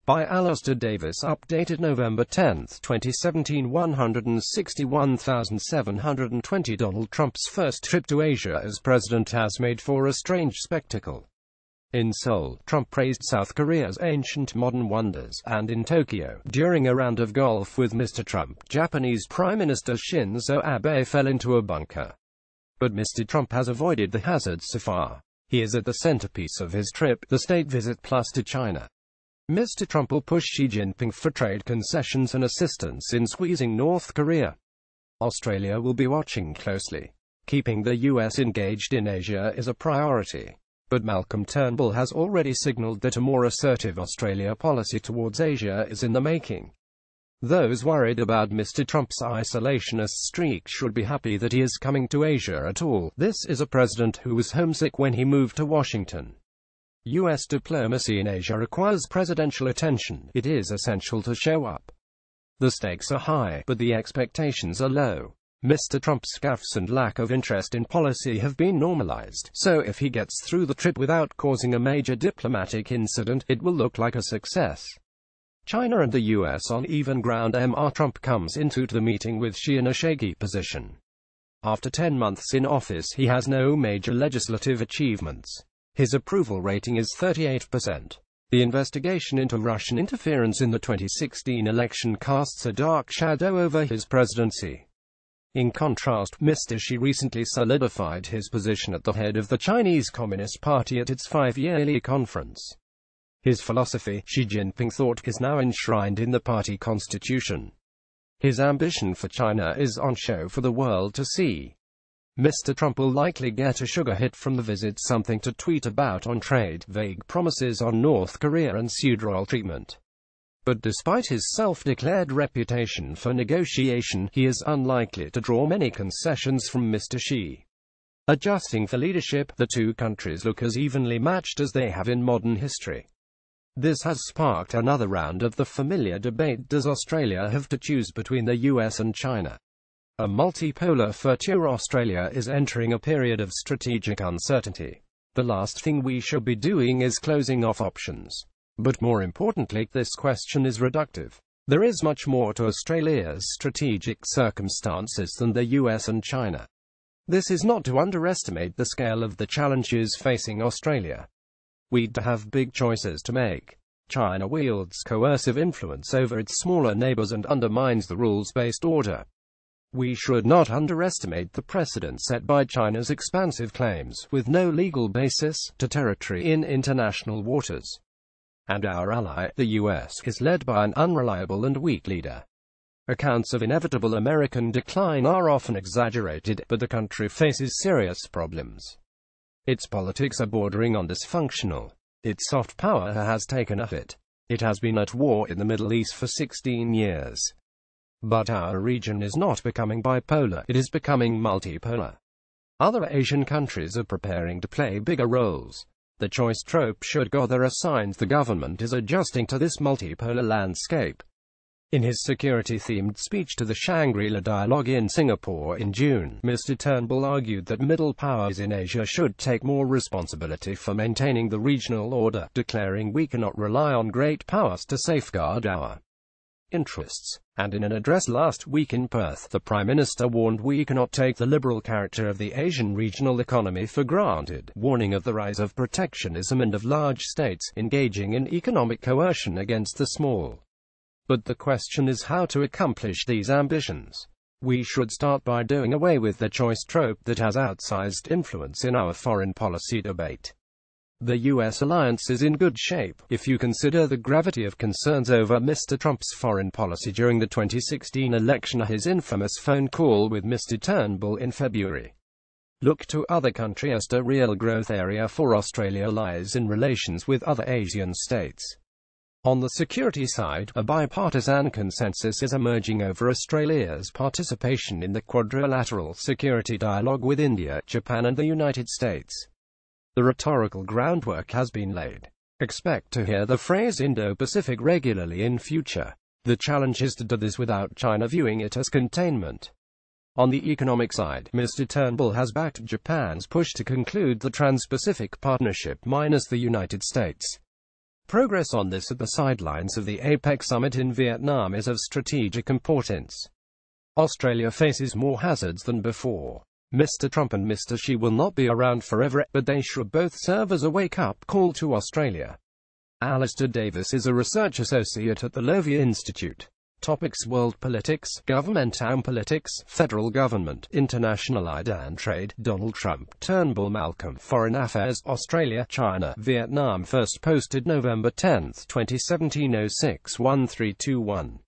By Alistair Davis, updated November 10, 2017. 161,720. Donald Trump's first trip to Asia as president has made for a strange spectacle. In Seoul, Trump praised South Korea's ancient modern wonders, and in Tokyo, during a round of golf with Mr. Trump, Japanese Prime Minister Shinzo Abe fell into a bunker. But Mr. Trump has avoided the hazard so far. He is at the centerpiece of his trip, the state visit plus to China. Mr. Trump will push Xi Jinping for trade concessions and assistance in squeezing North Korea. Australia will be watching closely. Keeping the US engaged in Asia is a priority. But Malcolm Turnbull has already signaled that a more assertive Australia policy towards Asia is in the making. Those worried about Mr. Trump's isolationist streak should be happy that he is coming to Asia at all. This is a president who was homesick when he moved to Washington. U.S. diplomacy in Asia requires presidential attention. It is essential to show up. The stakes are high, but the expectations are low. Mr. Trump's gaffes and lack of interest in policy have been normalized, so if he gets through the trip without causing a major diplomatic incident, it will look like a success. China and the U.S. on even ground. Trump comes into the meeting with Xi in a shaky position. After 10 months in office, he has no major legislative achievements. His approval rating is 38%. The investigation into Russian interference in the 2016 election casts a dark shadow over his presidency. In contrast, Mr. Xi recently solidified his position at the head of the Chinese Communist Party at its 5-yearly conference. His philosophy, Xi Jinping thought, is now enshrined in the party constitution. His ambition for China is on show for the world to see. Mr. Trump will likely get a sugar hit from the visit, something to tweet about on trade, vague promises on North Korea and pseudo-oil treatment. But despite his self-declared reputation for negotiation, he is unlikely to draw many concessions from Mr. Xi. Adjusting for leadership, the two countries look as evenly matched as they have in modern history. This has sparked another round of the familiar debate: does Australia have to choose between the US and China? A multipolar future Australia is entering a period of strategic uncertainty. The last thing we should be doing is closing off options. But more importantly, this question is reductive. There is much more to Australia's strategic circumstances than the US and China. This is not to underestimate the scale of the challenges facing Australia. We have big choices to make. China wields coercive influence over its smaller neighbors and undermines the rules-based order. We should not underestimate the precedent set by China's expansive claims, with no legal basis, to territory in international waters. And our ally, the US, is led by an unreliable and weak leader. Accounts of inevitable American decline are often exaggerated, but the country faces serious problems. Its politics are bordering on dysfunctional. Its soft power has taken a hit. It has been at war in the Middle East for 16 years. But our region is not becoming bipolar, it is becoming multipolar. Other Asian countries are preparing to play bigger roles. The choice trope should gather a sign the government is adjusting to this multipolar landscape. In his security-themed speech to the Shangri-La Dialogue in Singapore in June, Mr. Turnbull argued that middle powers in Asia should take more responsibility for maintaining the regional order, declaring we cannot rely on great powers to safeguard our interests. And in an address last week in Perth, the Prime Minister warned we cannot take the liberal character of the Asian regional economy for granted, warning of the rise of protectionism and of large states engaging in economic coercion against the small. But the question is how to accomplish these ambitions. We should start by doing away with the choice trope that has outsized influence in our foreign policy debate. The US alliance is in good shape, if you consider the gravity of concerns over Mr. Trump's foreign policy during the 2016 election or his infamous phone call with Mr. Turnbull in February. Look to other countries. The real growth area for Australia lies in relations with other Asian states. On the security side, a bipartisan consensus is emerging over Australia's participation in the quadrilateral security dialogue with India, Japan and the United States. The rhetorical groundwork has been laid. Expect to hear the phrase Indo-Pacific regularly in future. The challenge is to do this without China viewing it as containment. On the economic side, Mr. Turnbull has backed Japan's push to conclude the Trans-Pacific Partnership minus the United States. Progress on this at the sidelines of the APEC summit in Vietnam is of strategic importance. Australia faces more hazards than before. Mr. Trump and Mr. Xi will not be around forever, but they should both serve as a wake-up call to Australia. Alistair Davis is a research associate at the Lovier Institute. Topics: World politics, government and politics, federal government, international aid and trade, Donald Trump, Turnbull Malcolm, Foreign Affairs, Australia, China, Vietnam. First posted November 10, 2017. 061321.